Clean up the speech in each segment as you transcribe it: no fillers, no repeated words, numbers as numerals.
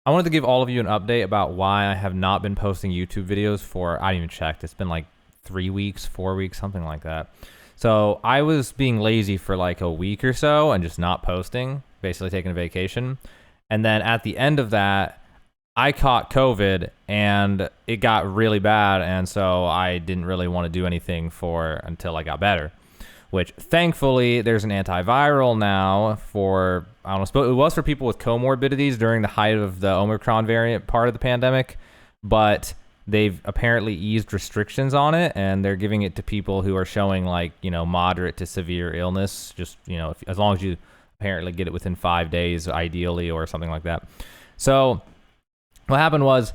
I wanted to give all of you an update about why I have not been posting YouTube videos for, I didn't even check. It's been like 3 weeks, 4 weeks, something like that. So I was being lazy for like a week or so and just not posting, basically taking a vacation. And then at the end of that, I caught COVID and it got really bad. And so I didn't really want to do anything for until I got better, which thankfully there's an antiviral now for, I don't know, it was for people with comorbidities during the height of the Omicron variant part of the pandemic, but they've apparently eased restrictions on it and they're giving it to people who are showing like, moderate to severe illness, just, as long as you apparently get it within 5 days, ideally, or something like that. So what happened was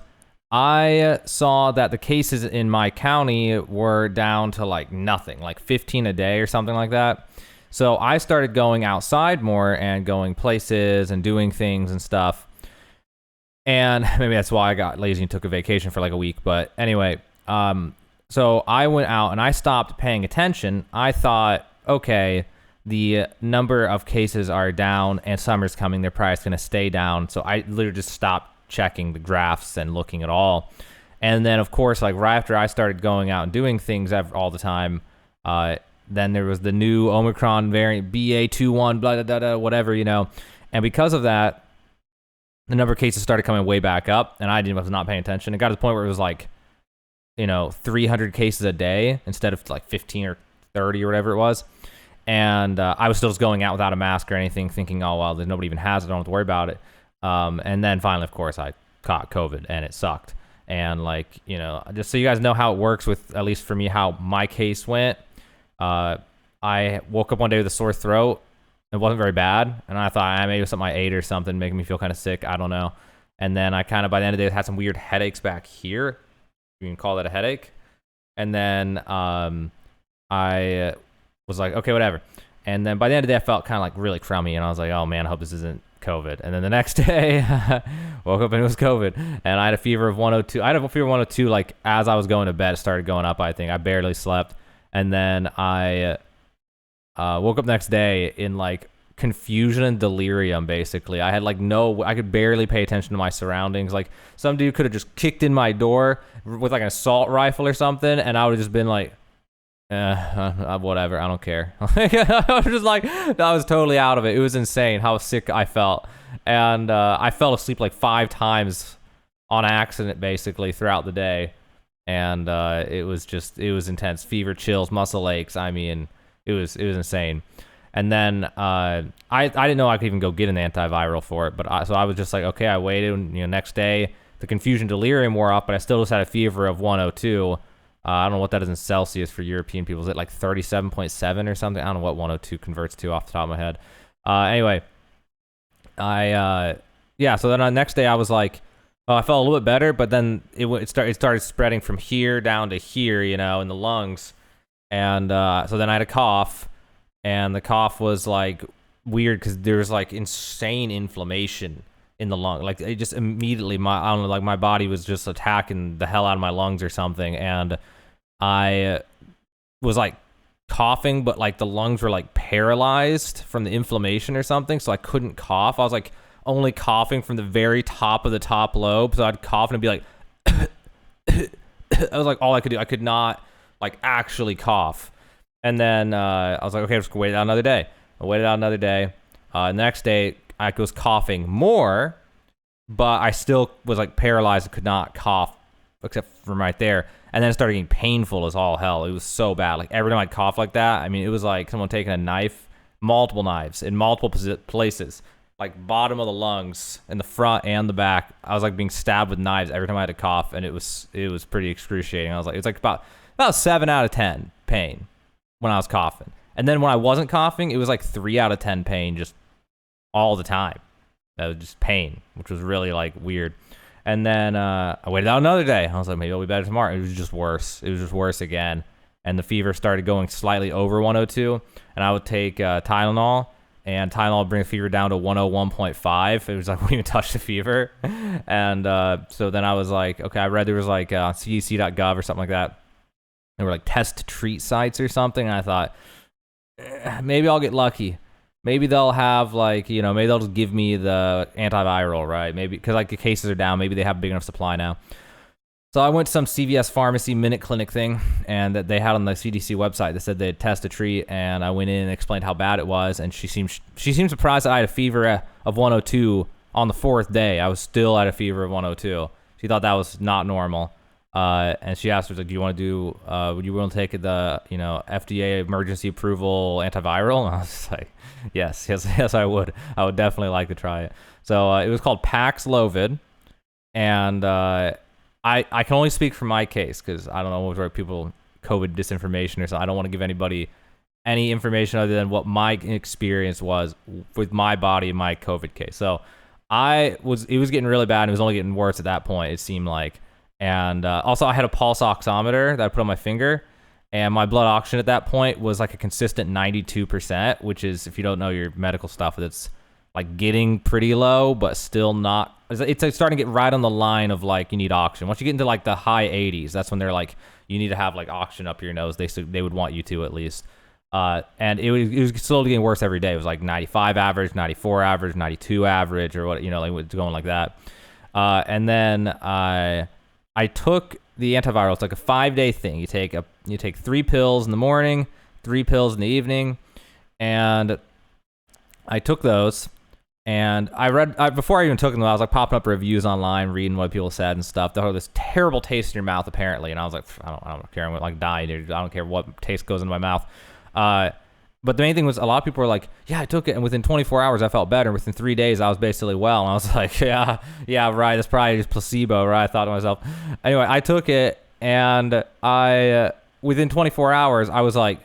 I saw that the cases in my county were down to like nothing, like 15 a day or something like that. So I started going outside more and going places and doing things and stuff. And maybe that's why I got lazy and took a vacation for like a week. But anyway, so I went out and I stopped paying attention. I thought, okay, the number of cases are down and summer's coming. They're probably going to stay down. So I literally just stopped checking the graphs and looking at all. And then, of course, like right after I started going out and doing things all the time, then there was the new Omicron variant, BA.2.1, blah, blah, blah, blah, whatever, And because of that, the number of cases started coming way back up, and I was not paying attention. It got to the point where it was like, 300 cases a day instead of like 15 or 30 or whatever it was. And I was still just going out without a mask or anything, thinking, oh, well, nobody even has it. I don't have to worry about it. And then finally, of course, I caught COVID, and it sucked. And just so you guys know how it works with, at least for me, how my case went, I woke up one day with a sore throat. It wasn't very bad, and I thought maybe it was something I ate or something making me feel kind of sick. I don't know. And then I kind of, by the end of the day, had some weird headaches back here. You can call that a headache. And then I was like, okay, whatever. And then by the end of the day, I felt kind of like really crummy, and I was like, oh man, I hope this isn't COVID. And then the next day, woke up and it was COVID, and I had a fever of 102. I had a fever of 102 like as I was going to bed. It started going up. I think I barely slept, and then I woke up the next day in like confusion and delirium. Basically, I had like I could barely pay attention to my surroundings. Like some dude could have just kicked in my door with like an assault rifle or something, and I would have just been like, whatever, I don't care. I was just like, I was totally out of it. It was insane how sick I felt. And I fell asleep like 5 times on accident, basically, throughout the day. And it was intense. Fever, chills, muscle aches. I mean, it was insane. And then I didn't know I could even go get an antiviral for it. But so I was just like, okay, I waited. And, next day, the confusion, delirium wore off, but I still just had a fever of 102. I don't know what that is in Celsius for European people. Is it like 37.7 or something? I don't know what 102 converts to off the top of my head. Anyway, so then the next day I was like, oh, I felt a little bit better, but then it started spreading from here down to here, in the lungs. And so then I had a cough, and the cough was like weird because there was like insane inflammation in the lung. Like it just immediately, my body was just attacking the hell out of my lungs or something. And I was like coughing, but like the lungs were like paralyzed from the inflammation or something. So I couldn't cough. I was like only coughing from the very top of the top lobe. So I'd cough and it'd be like, that was like all I could do. I could not like actually cough. And then I was like, okay, just wait out another day. I waited out another day. The next day, I was coughing more, but I still was like paralyzed and could not cough except from right there. And then it started getting painful as all hell. It was so bad. Like every time I'd cough like that, I mean, it was like someone taking a knife, multiple knives in multiple places, like bottom of the lungs, in the front and the back. I was like being stabbed with knives every time I had to cough, and it was pretty excruciating. I was like, it's like about 7 out of 10 pain when I was coughing. And then when I wasn't coughing, it was like 3 out of 10 pain just all the time. That was just pain, which was really like weird. And then I waited out another day. I was like, maybe it'll be better tomorrow. It was just worse. It was just worse again. And the fever started going slightly over 102. And I would take Tylenol, and Tylenol would bring the fever down to 101.5. It was like, we didn't even touch the fever. And so then I was like, okay, I read there was like cdc.gov or something like that. There were like test to treat sites or something. And I thought, maybe I'll get lucky. maybe they'll have like, maybe they'll just give me the antiviral, right? Maybe because like the cases are down, maybe they have a big enough supply now. So I went to some CVS pharmacy minute clinic thing, and that they had on the CDC website that said they'd test a treat, and I went in and explained how bad it was, and she seemed surprised that I had a fever of 102 on the 4th day. I was still at a fever of 102. She thought that was not normal, and she asked me, like, "Do you want to do? Would you want to take the FDA emergency approval antiviral?" And I was like, "Yes, I would. I would definitely like to try it." So it was called Paxlovid, and I can only speak for my case because I don't know what people COVID disinformation or something. I don't want to give anybody any information other than what my experience was with my body in my COVID case. So it was getting really bad, and it was only getting worse at that point, it seemed like. And also I had a pulse oximeter that I put on my finger, and my blood oxygen at that point was like a consistent 92%, which is, if you don't know your medical stuff, that's like getting pretty low, but still not. It's like starting to get right on the line of like you need oxygen. Once you get into like the high 80s, that's when they're like you need to have like oxygen up your nose. They would want you to at least. And it was slowly getting worse every day. It was like 95 average, 94 average, 92 average, or what, like it's going like that. And then I took the antiviral. It's like a 5-day thing. You take 3 pills in the morning, 3 pills in the evening, and I took those. And before I even took them, I was like popping up reviews online, reading what people said and stuff. They had this terrible taste in your mouth, apparently. And I was like, I don't care. I'm like dying. I don't care what taste goes into my mouth. But the main thing was a lot of people were like, yeah, I took it, and within 24 hours I felt better. Within 3 days I was basically well. And I was like, yeah, right. That's probably just placebo, right? I thought to myself. Anyway, I took it, and within 24 hours I was like,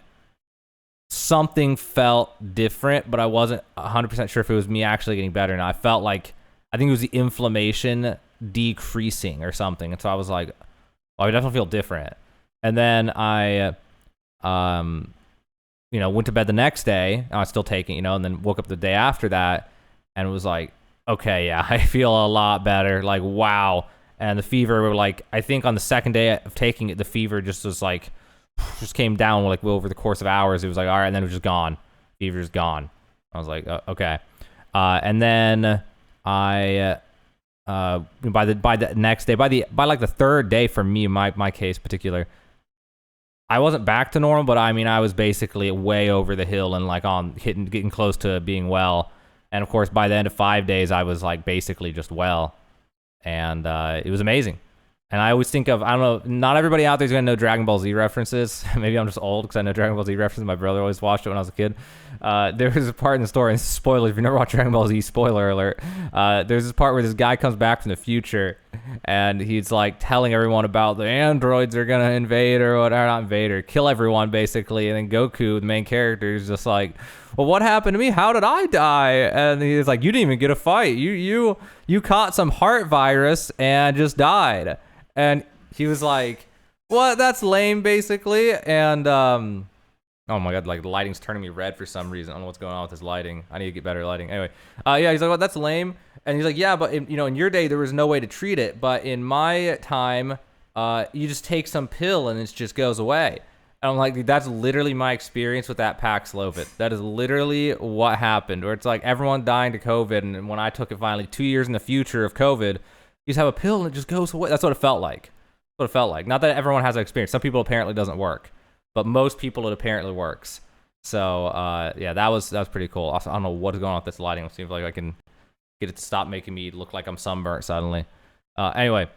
something felt different, but I wasn't 100% sure if it was me actually getting better. Now I felt like, I think it was the inflammation decreasing or something. And so I was like, oh, I definitely feel different. And then I, went to bed the next day. I was still taking, and then woke up the day after that, and it was like, okay, yeah, I feel a lot better. Like, wow. And the fever, like, I think on the second day of taking it, the fever just was like, just came down like over the course of hours. It was like, all right, and then it was just gone. Fever's gone. I was like, okay. And then I, by the next day, by like the 3rd day for me, my case particular, I wasn't back to normal, but I mean, I was basically way over the hill and like getting close to being well. And of course, by the end of 5 days, I was like basically just well, and it was amazing. And I always think of, I don't know, not everybody out there is going to know Dragon Ball Z references. Maybe I'm just old because I know Dragon Ball Z references. My brother always watched it when I was a kid. There was a part in the story, and spoilers, if you never watched Dragon Ball Z, spoiler alert. There's this part where this guy comes back from the future, and he's like telling everyone about the androids are going to invade or whatever, not invade or kill everyone basically. And then Goku, the main character, is just like, well, what happened to me? How did I die? And he's like, you didn't even get a fight. You caught some heart virus and just died. And he was like, what? That's lame, basically. And, oh my God, like the lighting's turning me red for some reason. I don't know what's going on with this lighting. I need to get better lighting. Anyway, yeah, he's like, well, that's lame. And he's like, yeah, but in your day, there was no way to treat it. But in my time, you just take some pill and it just goes away. And I'm like, that's literally my experience with that Paxlovid. That is literally what happened. Where it's like everyone dying to COVID. And when I took it finally 2 years in the future of COVID, you just have a pill and it just goes away. That's what it felt like. Not that everyone has that experience. Some people apparently it doesn't work, but most people it apparently works. So yeah, that was pretty cool. Also, I don't know what's going on with this lighting. It seems like I can get it to stop making me look like I'm sunburnt suddenly. Anyway,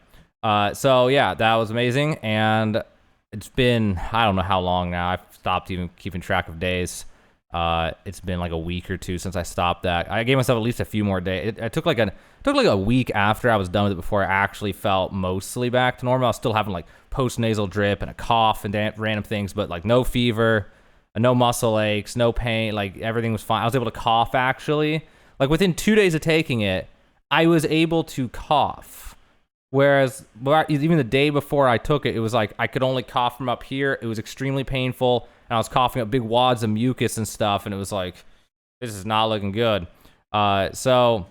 so yeah, that was amazing, and it's been, I don't know how long now. I've stopped even keeping track of days. It's been like a week or 2 since I stopped that. I gave myself at least a few more days. It took like a week after I was done with it before I actually felt mostly back to normal. I was still having like post-nasal drip and a cough and random things, but like no fever, no muscle aches, no pain. Like everything was fine. I was able to cough actually. Like within 2 days of taking it, I was able to cough. Whereas even the day before I took it, it was like I could only cough from up here. It was extremely painful, and I was coughing up big wads of mucus and stuff, and it was like, this is not looking good. So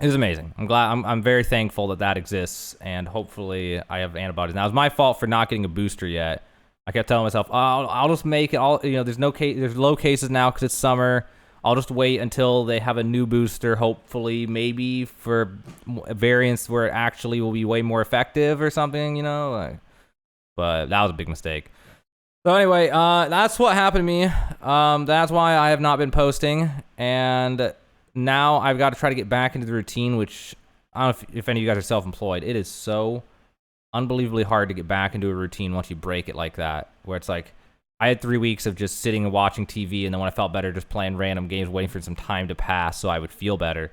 it was amazing. I'm very thankful that exists, and hopefully I have antibodies. Now, it's my fault for not getting a booster yet. I kept telling myself, oh, I'll just make it all. There's low cases now because it's summer. I'll just wait until they have a new booster, hopefully, maybe for variants where it actually will be way more effective or something, you know? But that was a big mistake. So anyway, that's what happened to me. That's why I have not been posting. And now I've got to try to get back into the routine, which I don't know if any of you guys are self-employed. It is so unbelievably hard to get back into a routine once you break it like that, where it's like, I had 3 weeks of just sitting and watching TV, and then when I felt better, just playing random games, waiting for some time to pass so I would feel better.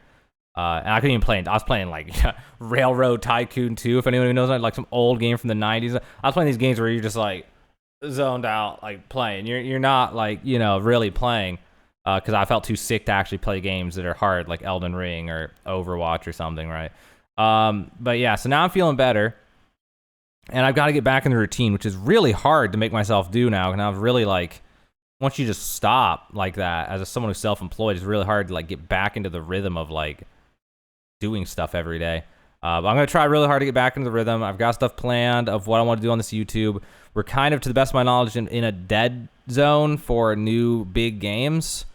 And I couldn't even play. I was playing like Railroad Tycoon 2, if anyone knows, like some old game from the 90s. I was playing these games where you're just like zoned out, like playing. You're not like, you know, really playing, because I felt too sick to actually play games that are hard, like Elden Ring or Overwatch or something, right? But yeah, so now I'm feeling better. And I've got to get back in the routine, which is really hard to make myself do now. And I was really like, once you just stop like that, as someone who's self-employed, it's really hard to like get back into the rhythm of like doing stuff every day. But I'm going to try really hard to get back into the rhythm. I've got stuff planned of what I want to do on this YouTube. We're kind of, to the best of my knowledge, in a dead zone for new big games.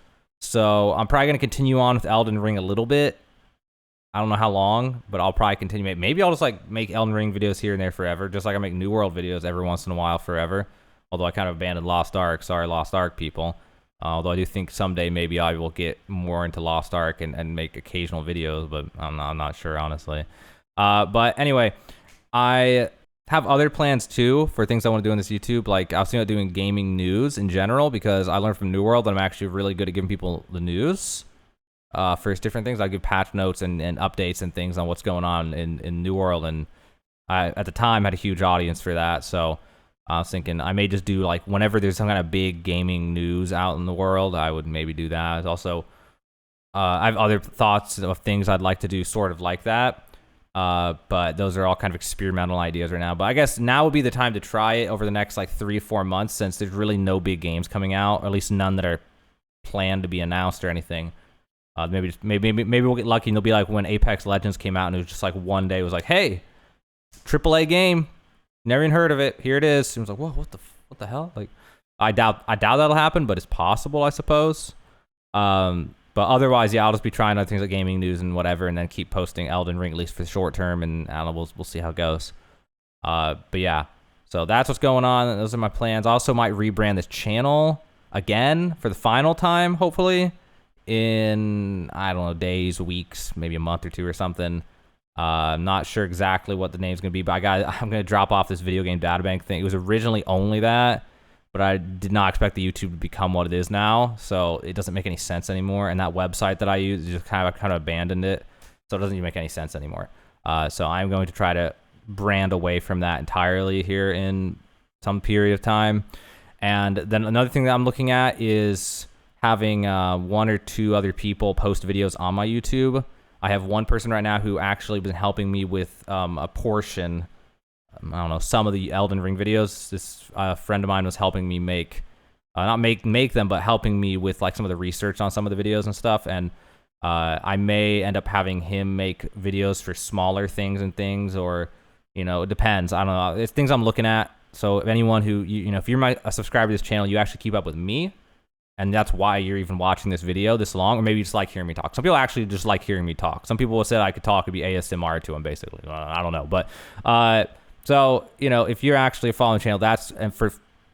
So I'm probably going to continue on with Elden Ring a little bit. I don't know how long, but I'll probably continue. Maybe I'll just like make Elden Ring videos here and there forever, just like I make New World videos every once in a while forever. Although I kind of abandoned Lost Ark. Sorry, Lost Ark people. Although I do think someday maybe I will get more into Lost Ark and make occasional videos, but I'm not sure, honestly. But anyway, I have other plans too for things I want to do on this YouTube. Like I was thinking about doing gaming news in general, because I learned from New World that I'm actually really good at giving people the news. For different things, I give patch notes and updates and things on what's going on in New World, and I at the time had a huge audience for that, so I was thinking I may just do like whenever there's some kind of big gaming news out in the world, I would maybe do that. Also, I have other thoughts of things I'd like to do sort of like that, but those are all kind of experimental ideas right now. But I guess now would be the time to try it over the next like 3 or 4 months, since there's really no big games coming out, or at least none that are planned to be announced or anything. Maybe we'll get lucky and it'll be like when Apex Legends came out and it was just like one day it was like, hey, AAA game, never even heard of it, here it is. And it was like, whoa, what the hell? Like, I doubt that'll happen, but it's possible, I suppose. But otherwise, yeah, I'll just be trying other things like gaming news and whatever, and then keep posting Elden Ring at least for the short term, and I don't know, we'll see how it goes. But yeah, so that's what's going on. Those are my plans. I also might rebrand this channel again for the final time, hopefully, in, I don't know, days, weeks, maybe a month or two or something. I'm not sure exactly what the name's going to be, but I'm going to drop off this video game databank thing. It was originally only that, but I did not expect the YouTube to become what it is now, so it doesn't make any sense anymore. And that website that I use, just kind of abandoned it, so it doesn't even make any sense anymore. So I'm going to try to brand away from that entirely here in some period of time. And then another thing that I'm looking at is having 1 or 2 other people post videos on my YouTube. I have one person right now who actually been helping me with a portion, I don't know, some of the Elden Ring videos. This friend of mine was helping me make, not make them, but helping me with like some of the research on some of the videos and stuff. And I may end up having him make videos for smaller things and things, or, you know, it depends. I don't know. It's things I'm looking at. So if anyone who, you know, if you're a subscriber to this channel, you actually keep up with me, and that's why you're even watching this video this long, or maybe you just like hearing me talk. Some people actually just like hearing me talk. Some people will say I could talk, it'd be ASMR to them, basically. I don't know. But, so, you know, if you're actually following the channel, and for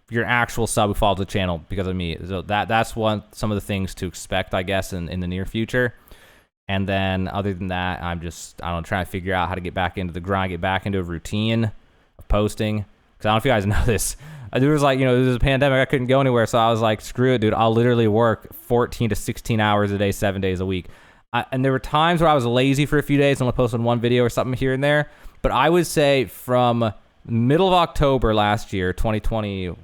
your actual sub who follows the channel because of me, so that's some of the things to expect, I guess, in the near future. And then other than that, I'm trying to figure out how to get back into the grind, get back into a routine of posting. Because I don't know if you guys know this. There was like, you know, there was a pandemic, I couldn't go anywhere, so I was like, screw it, dude. I'll literally work 14 to 16 hours a day, 7 days a week. And there were times where I was lazy for a few days and only posted one video or something here and there. But I would say from middle of October last year, 2021,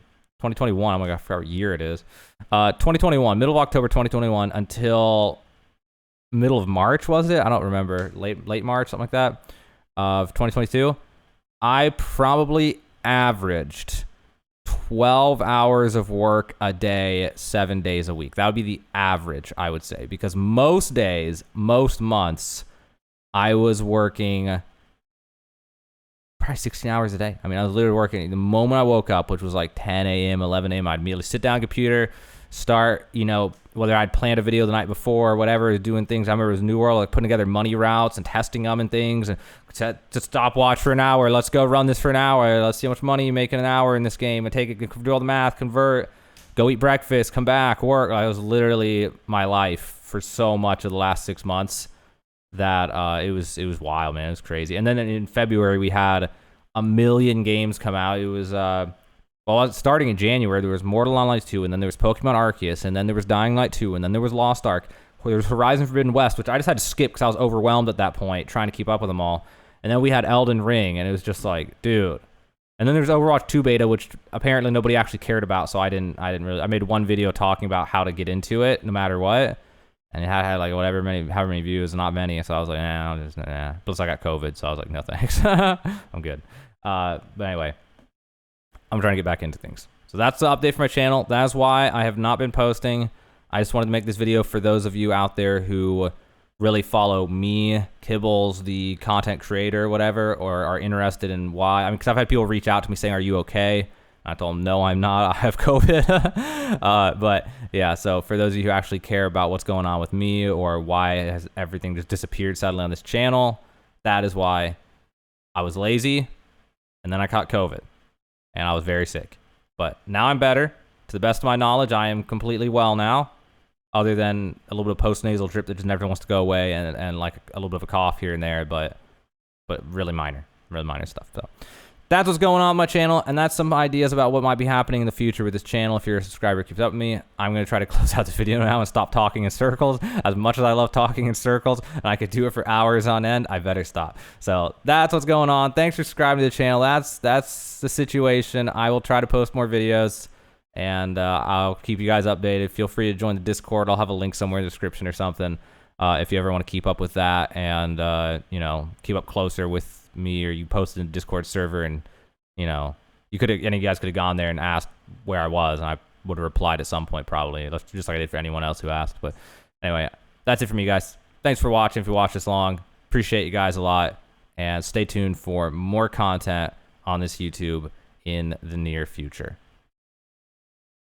oh my God, I forgot what year it is. 2021, middle of October 2021 until middle of March, was it? I don't remember. Late March, something like that, of 2022. I probably averaged 12 hours of work a day, 7 days a week. That would be the average, I would say, because most days, most months, I was working probably 16 hours a day. I mean, I was literally working the moment I woke up, which was like 10 a.m., 11 a.m. I'd immediately sit down at the computer, start, you know, whether I'd planned a video the night before or whatever, doing things. I remember it was New World, like putting together money routes and testing them and things, and set to stopwatch for an hour. Let's go run this for an hour. Let's see how much money you make in an hour in this game, and take it, do all the math, convert, go eat breakfast, come back, work. Like, it was literally my life for so much of the last 6 months that it was wild, man. It was crazy. And then in February we had a million games come out. It was starting in January, there was Mortal Online 2, and then there was Pokemon Arceus, and then there was Dying Light 2, and then there was Lost Ark. There was Horizon Forbidden West, which I just had to skip because I was overwhelmed at that point trying to keep up with them all. And then we had Elden Ring, and it was just like, dude. And then there's Overwatch 2 beta, which apparently nobody actually cared about, so I didn't really. I made one video talking about how to get into it no matter what. And it had like however many views, not many. So I was like, nah. Plus I got COVID, so I was like, no thanks. I'm good. But anyway, I'm trying to get back into things. So that's the update for my channel. That's why I have not been posting. I just wanted to make this video for those of you out there who really follow me, Kibbles, the content creator, whatever, or are interested in why. I mean, because I've had people reach out to me saying, are you okay? I told them, no, I'm not. I have COVID. But yeah, so for those of you who actually care about what's going on with me or why has everything just disappeared suddenly on this channel, that is why I was lazy and then I caught COVID and I was very sick. But now I'm better. To the best of my knowledge, I am completely well now, other than a little bit of post-nasal drip that just never wants to go away and like a little bit of a cough here and there, but really minor stuff. So that's what's going on my channel, and that's some ideas about what might be happening in the future with this channel. If you're a subscriber, keeps up with me. I'm going to try to close out this video now and stop talking in circles. As much as I love talking in circles, and I could do it for hours on end, I better stop. So that's what's going on. Thanks for subscribing to the channel. That's the situation. I will try to post more videos, and I'll keep you guys updated. Feel free to join the Discord. I'll have a link somewhere in the description or something if you ever want to keep up with that and, you know, keep up closer with me, or you posted in the Discord server, and you know, any of you guys could have gone there and asked where I was, and I would have replied at some point probably, just like I did for anyone else who asked. But anyway, that's it from me, guys. Thanks for watching. If you watched this long, appreciate you guys a lot, and stay tuned for more content on this YouTube in the near future.